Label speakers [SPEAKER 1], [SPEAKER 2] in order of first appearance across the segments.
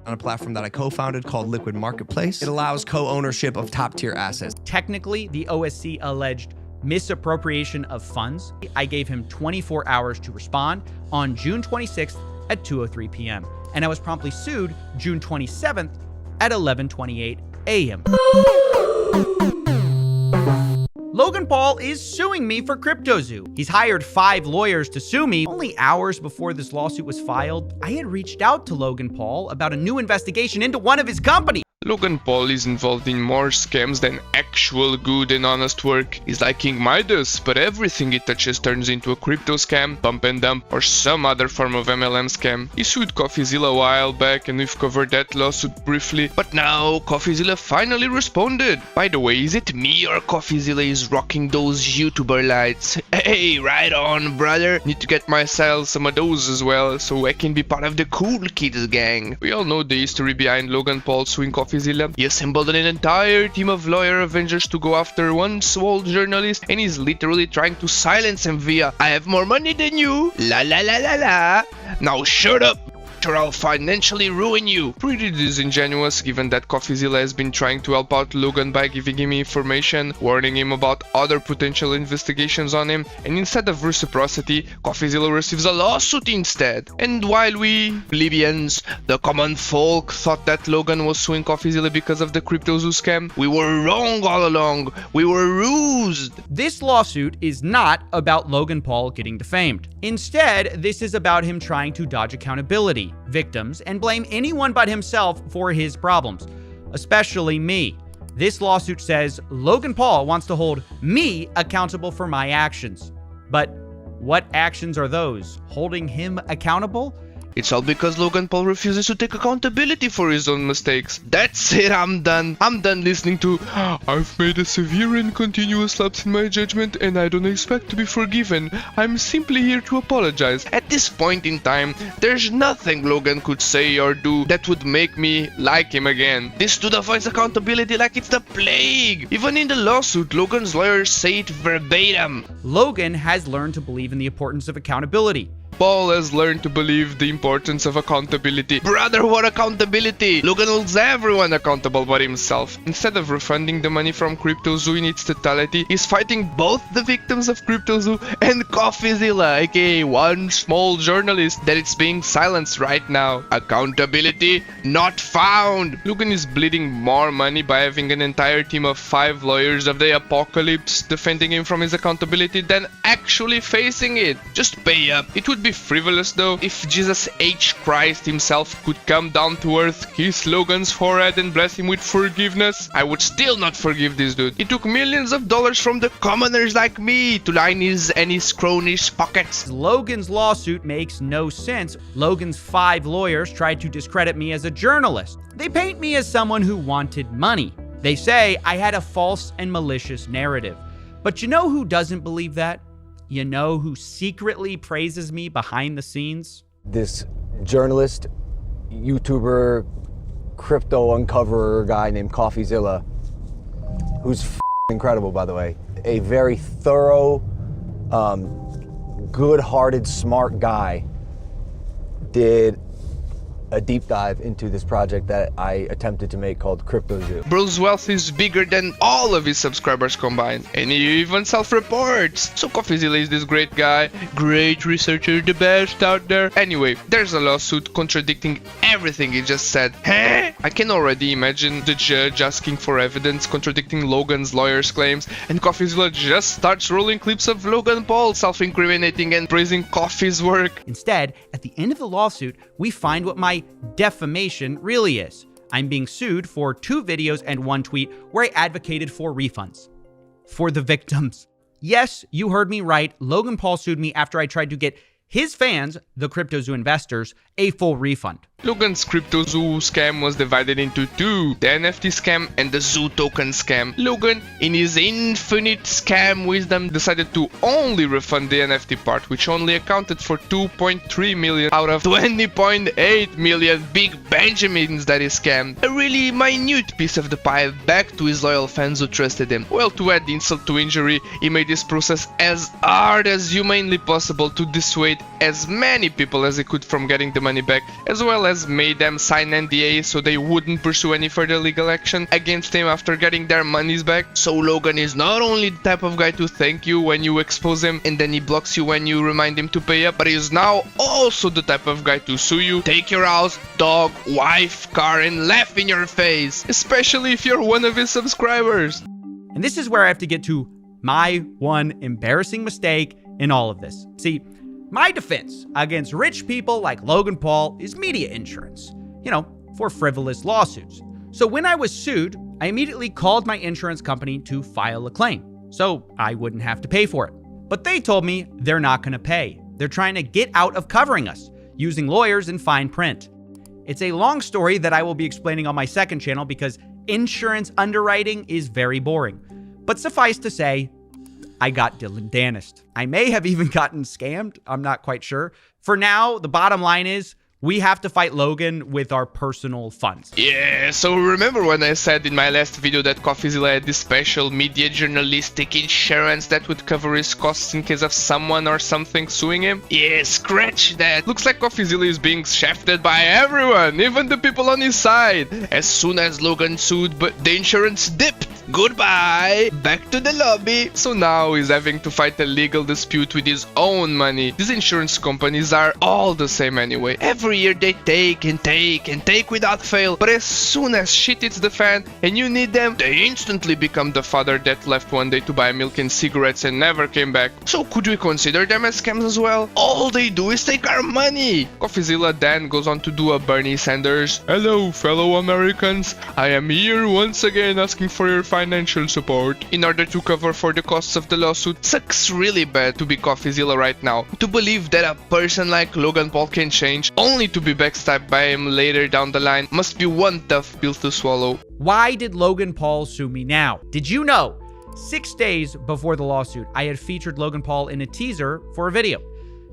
[SPEAKER 1] on a platform that I co-founded called LiquidMarketplacea. It allows co-ownership of top-tier assets.
[SPEAKER 2] Technically, the OSC alleged misappropriation of funds. I gave him 24 hours to respond on June 26th at 2:03 p.m. And I was promptly sued June 27th at 11:28 a.m. Logan Paul is suing me for Cryptozoo. He's hired 5 lawyers to sue me. Only hours before this lawsuit was filed, I had reached out to Logan Paul about a new investigation into one of his companies.
[SPEAKER 3] Logan Paul is involved in more scams than actual good and honest work. He's like King Midas, but everything he touches turns into a crypto scam, pump and dump, or some other form of MLM scam. He sued Coffeezilla a while back and we've covered that lawsuit briefly, but now Coffeezilla finally responded. By the way, is it me or Coffeezilla is rocking those YouTuber lights? Hey, right on, brother. Need to get myself some of those as well, so I can be part of the cool kids gang. We all know the history behind Logan Paul suing Coffeezilla. He assembled an entire team of lawyer avengers to go after one small journalist, and he's literally trying to silence him via "I have more money than you, la la la la la, now shut up, or I'll financially ruin you." Pretty disingenuous, given that Coffeezilla has been trying to help out Logan by giving him information, warning him about other potential investigations on him, and instead of reciprocity, Coffeezilla receives a lawsuit instead. And while we, plebeians, the common folk, thought that Logan was suing Coffeezilla because of the Cryptozoo scam, we were wrong all along. We were rused.
[SPEAKER 2] This lawsuit is not about Logan Paul getting defamed. Instead, this is about him trying to dodge accountability, victims, and blame anyone but himself for his problems, especially me. This lawsuit says Logan Paul wants to hold me accountable for my actions. But what actions are those? Holding him accountable?
[SPEAKER 3] It's all because Logan Paul refuses to take accountability for his own mistakes. That's it, I'm done. I'm done listening to "I've made a severe and continuous lapse in my judgment and I don't expect to be forgiven. I'm simply here to apologize." At this point in time, there's nothing Logan could say or do that would make me like him again. This dude avoids accountability like it's the plague. Even in the lawsuit, Logan's lawyers say it verbatim.
[SPEAKER 2] Logan has learned to believe in the importance of accountability.
[SPEAKER 3] Paul has learned to believe the importance of accountability. Brother, what accountability? Logan holds everyone accountable but himself. Instead of refunding the money from Cryptozoo in its totality, he's fighting both the victims of Cryptozoo and Coffeezilla, aka one small journalist that is being silenced right now. Accountability not found. Logan is bleeding more money by having an entire team of 5 lawyers of the apocalypse defending him from his accountability than actually facing it. Just pay up. It would be frivolous though if Jesus H. Christ himself could come down to earth, kiss Logan's forehead and bless him with forgiveness. I would still not forgive this dude. He took millions of dollars from the commoners like me to line his and his cronies' pockets.
[SPEAKER 2] Logan's lawsuit makes no sense. Logan's 5 lawyers tried to discredit me as a journalist. They paint me as someone who wanted money. They say I had a false and malicious narrative. But you know who doesn't believe that? You know who secretly praises me behind the scenes?
[SPEAKER 4] This journalist, YouTuber, crypto uncoverer guy named Coffeezilla, who's incredible, by the way. A very thorough, good-hearted, smart guy, did a deep dive into this project that I attempted to make called Cryptozoo.
[SPEAKER 3] Bro's wealth is bigger than all of his subscribers combined, and he even self-reports. So Coffeezilla is this great guy, great researcher, the best out there. Anyway, there's a lawsuit contradicting everything he just said. Huh? I can already imagine the judge asking for evidence contradicting Logan's lawyer's claims, and Coffeezilla just starts rolling clips of Logan Paul self-incriminating and praising Coffee's work.
[SPEAKER 2] Instead, at the end of the lawsuit, we find what my defamation really is. I'm being sued for 2 videos and 1 tweet where I advocated for refunds. For the victims. Yes, you heard me right. Logan Paul sued me after I tried to get his fans, the Cryptozoo investors, a full refund.
[SPEAKER 3] Logan's Cryptozoo scam was divided into 2, the NFT scam and the Zoo token scam. Logan, in his infinite scam wisdom, decided to only refund the NFT part, which only accounted for 2.3 million out of 20.8 million big Benjamins that he scammed. A really minute piece of the pie back to his loyal fans who trusted him. Well, to add insult to injury, he made this process as hard as humanly possible to dissuade as many people as he could from getting the money back, as well as made them sign NDAs so they wouldn't pursue any further legal action against him after getting their monies back. So Logan is not only the type of guy to thank you when you expose him and then he blocks you when you remind him to pay up, but he is now also the type of guy to sue you, take your house, dog, wife, car, and laugh in your face, especially if you're one of his subscribers.
[SPEAKER 2] And this is where I have to get to my one embarrassing mistake in all of this. See, my defense against rich people like Logan Paul is media insurance, for frivolous lawsuits. So when I was sued, I immediately called my insurance company to file a claim, so I wouldn't have to pay for it. But they told me they're not going to pay. They're trying to get out of covering us, using lawyers in fine print. It's a long story that I will be explaining on my second channel because insurance underwriting is very boring. But suffice to say, I got Dylan Danished. I may have even gotten scammed. I'm not quite sure. For now, the bottom line is we have to fight Logan with our personal funds.
[SPEAKER 3] Yeah, so remember when I said in my last video that Coffeezilla had this special media journalistic insurance that would cover his costs in case of someone or something suing him? Yeah, scratch that. Looks like Coffeezilla is being shafted by everyone, even the people on his side. As soon as Logan sued, but the insurance dipped. Goodbye! Back to the lobby. So now he's having to fight a legal dispute with his own money. These insurance companies are all the same anyway. Every year they take and take and take without fail, but as soon as shit hits the fan and you need them, they instantly become the father that left one day to buy milk and cigarettes and never came back. So could we consider them as scams as well? All they do is take our money. Coffeezilla then goes on to do a Bernie Sanders, "Hello fellow Americans, I am here once again asking for your financial support in order to cover for the costs of the lawsuit." Sucks really bad to be Coffeezilla right now. To believe that a person like Logan Paul can change only to be backstabbed by him later down the line must be one tough pill to swallow.
[SPEAKER 2] Why did Logan Paul sue me now? Did you know 6 days before the lawsuit, I had featured Logan Paul in a teaser for a video?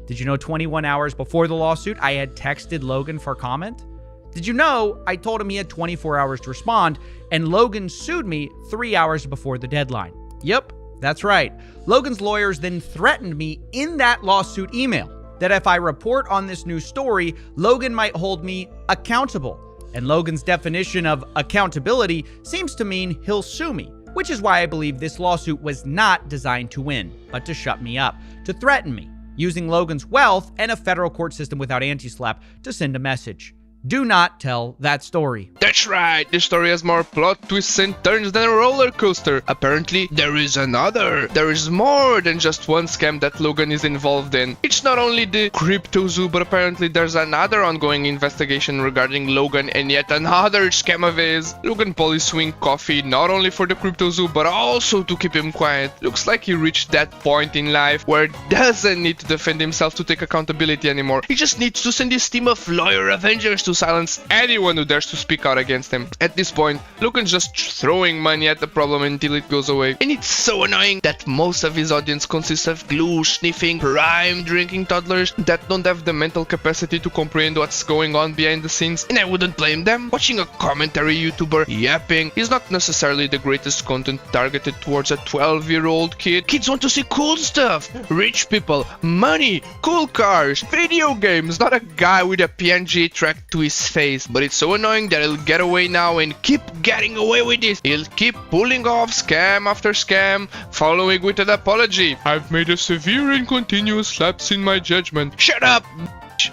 [SPEAKER 2] Did you know 21 hours before the lawsuit, I had texted Logan for comment? Did you know I told him he had 24 hours to respond, and Logan sued me 3 hours before the deadline? Yep, that's right. Logan's lawyers then threatened me in that lawsuit email that if I report on this new story, Logan might hold me accountable. And Logan's definition of accountability seems to mean he'll sue me, which is why I believe this lawsuit was not designed to win, but to shut me up, to threaten me, using Logan's wealth and a federal court system without anti-slap to send a message. Do not tell that story.
[SPEAKER 3] That's right, this story has more plot twists and turns than a roller coaster. Apparently, there is another. There is more than just one scam that Logan is involved in. It's not only the Cryptozoo, but apparently there's another ongoing investigation regarding Logan and yet another scam of his. Logan Paul is suing Coffee not only for the Cryptozoo, but also to keep him quiet. Looks like he reached that point in life where he doesn't need to defend himself to take accountability anymore. He just needs to send his team of lawyer avengers to silence anyone who dares to speak out against him. At this point, Logan's just throwing money at the problem until it goes away. And it's so annoying that most of his audience consists of glue-sniffing, prime-drinking toddlers that don't have the mental capacity to comprehend what's going on behind the scenes. And I wouldn't blame them. Watching a commentary YouTuber yapping is not necessarily the greatest content targeted towards a 12-year-old kid. Kids want to see cool stuff, rich people, money, cool cars, video games, not a guy with a PNG track to his face. But it's so annoying that he'll get away now and keep getting away with this. He'll keep pulling off scam after scam, following with an apology. "I've made a severe and continuous lapse in my judgment." Shut up!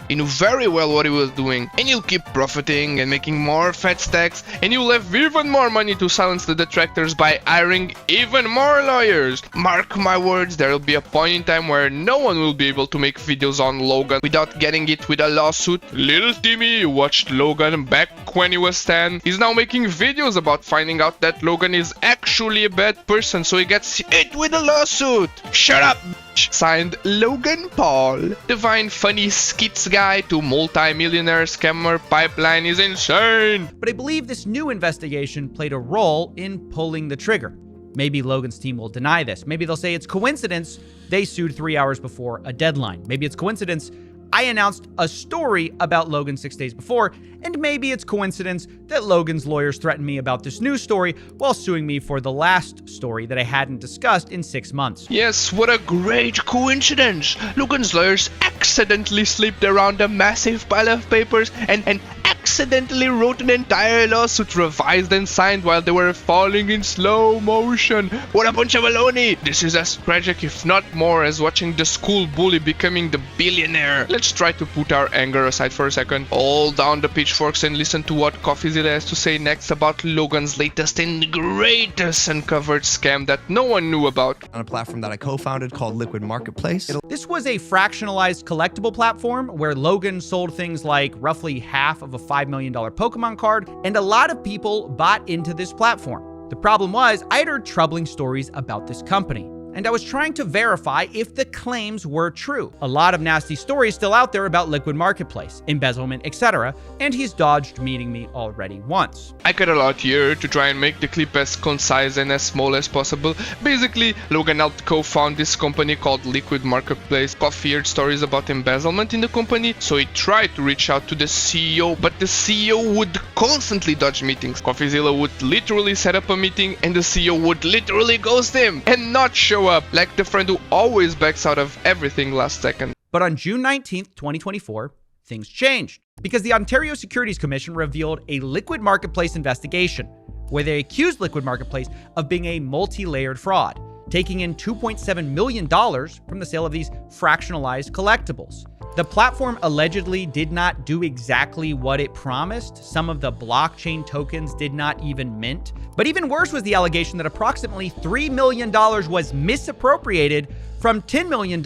[SPEAKER 3] He knew very well what he was doing, and you'll keep profiting and making more fat stacks, and you'll have even more money to silence the detractors by hiring even more lawyers. Mark my words, there'll be a point in time where no one will be able to make videos on Logan without getting it with a lawsuit. Little Timmy, who watched Logan back when he was 10, is now making videos about finding out that Logan is actually a bad person, so he gets hit with a lawsuit. Shut up! Signed, Logan Paul. Divine funny skits guy to multi-millionaire scammer pipeline is insane.
[SPEAKER 2] But I believe this new investigation played a role in pulling the trigger. Maybe Logan's team will deny this. Maybe they'll say it's coincidence they sued 3 hours before a deadline. Maybe it's coincidence I announced a story about Logan 6 days before, and maybe it's coincidence that Logan's lawyers threatened me about this new story while suing me for the last story that I hadn't discussed in 6 months.
[SPEAKER 3] Yes, what a great coincidence! Logan's lawyers accidentally slipped around a massive pile of papers and accidentally wrote an entire lawsuit revised and signed while they were falling in slow motion. What a bunch of baloney! This is as tragic, if not more, as watching the school bully becoming the billionaire. Let's try to put our anger aside for a second, hold down the pitchforks and listen to what Coffeezilla has to say next about Logan's latest and greatest uncovered scam that no one knew about.
[SPEAKER 1] On a platform that I co-founded called LiquidMarketplacea.
[SPEAKER 2] This was a fractionalized collectible platform where Logan sold things like roughly half of a $5 million Pokemon card, and a lot of people bought into this platform. The problem was, I had heard troubling stories about this company, and I was trying to verify if the claims were true. A lot of nasty stories still out there about Liquid Marketplace, embezzlement, etc., and he's dodged meeting me already once.
[SPEAKER 3] I cut a lot here to try and make the clip as concise and as small as possible. Basically, Logan helped co-found this company called Liquid Marketplace. Coffee heard stories about embezzlement in the company, so he tried to reach out to the CEO, but the CEO would constantly dodge meetings. Coffeezilla would literally set up a meeting and the CEO would literally ghost him and not show up, like the friend who always backs out of everything last second.
[SPEAKER 2] But on June 19th, 2024, things changed because the Ontario Securities Commission revealed a Liquid Marketplace investigation where they accused Liquid Marketplace of being a multi-layered fraud, taking in $2.7 million from the sale of these fractionalized collectibles. The platform allegedly did not do exactly what it promised. Some of the blockchain tokens did not even mint. But even worse was the allegation that approximately $3 million was misappropriated from $10 million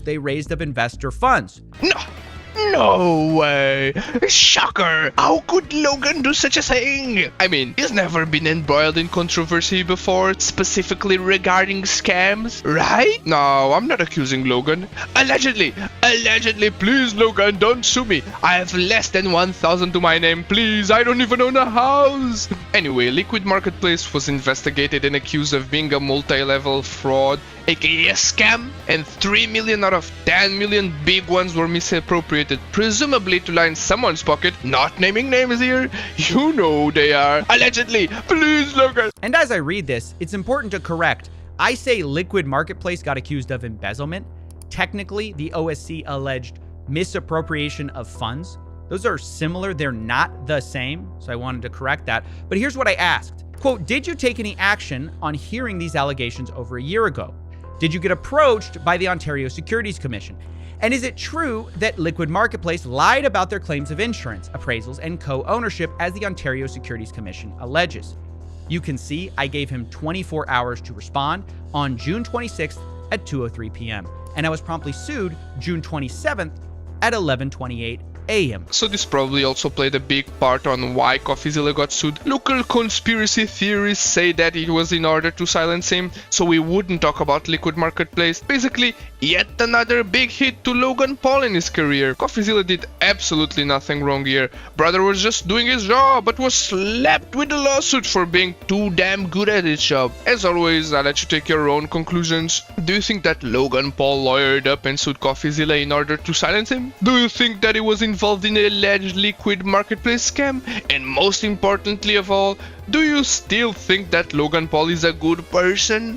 [SPEAKER 2] they raised of investor funds.
[SPEAKER 3] No way! Shocker! How could Logan do such a thing? I mean, he's never been embroiled in controversy before, specifically regarding scams, right? No, I'm not accusing Logan. Allegedly, please Logan, don't sue me. I have less than 1,000 to my name, please. I don't even own a house. Anyway, Liquid Marketplace was investigated and accused of being a multi-level fraud, aka a scam, and 3 million out of 10 million big ones were misappropriated, presumably to line someone's pocket, not naming names here. You know who they are. Allegedly, please Logan.
[SPEAKER 2] And as I read this, it's important to correct. I say Liquid Marketplace got accused of embezzlement. Technically, the OSC alleged misappropriation of funds. Those are similar, they're not the same, so I wanted to correct that. But here's what I asked. Quote, did you take any action on hearing these allegations over a year ago? Did you get approached by the Ontario Securities Commission? And is it true that Liquid Marketplace lied about their claims of insurance, appraisals, and co-ownership as the Ontario Securities Commission alleges? You can see I gave him 24 hours to respond on June 26th at 2:03 p.m. And I was promptly sued June 27th at 11:28 a.m.
[SPEAKER 3] So this probably also played a big part on why Coffeezilla got sued. Local conspiracy theories say that it was in order to silence him, so we wouldn't talk about Liquid Marketplace. Basically, yet another big hit to Logan Paul in his career. Coffeezilla did absolutely nothing wrong here. Brother was just doing his job, but was slapped with a lawsuit for being too damn good at his job. As always, I'll let you take your own conclusions. Do you think that Logan Paul lawyered up and sued Coffeezilla in order to silence him? Do you think that he was involved in an alleged Liquid Marketplace scam? And most importantly of all, do you still think that Logan Paul is a good person?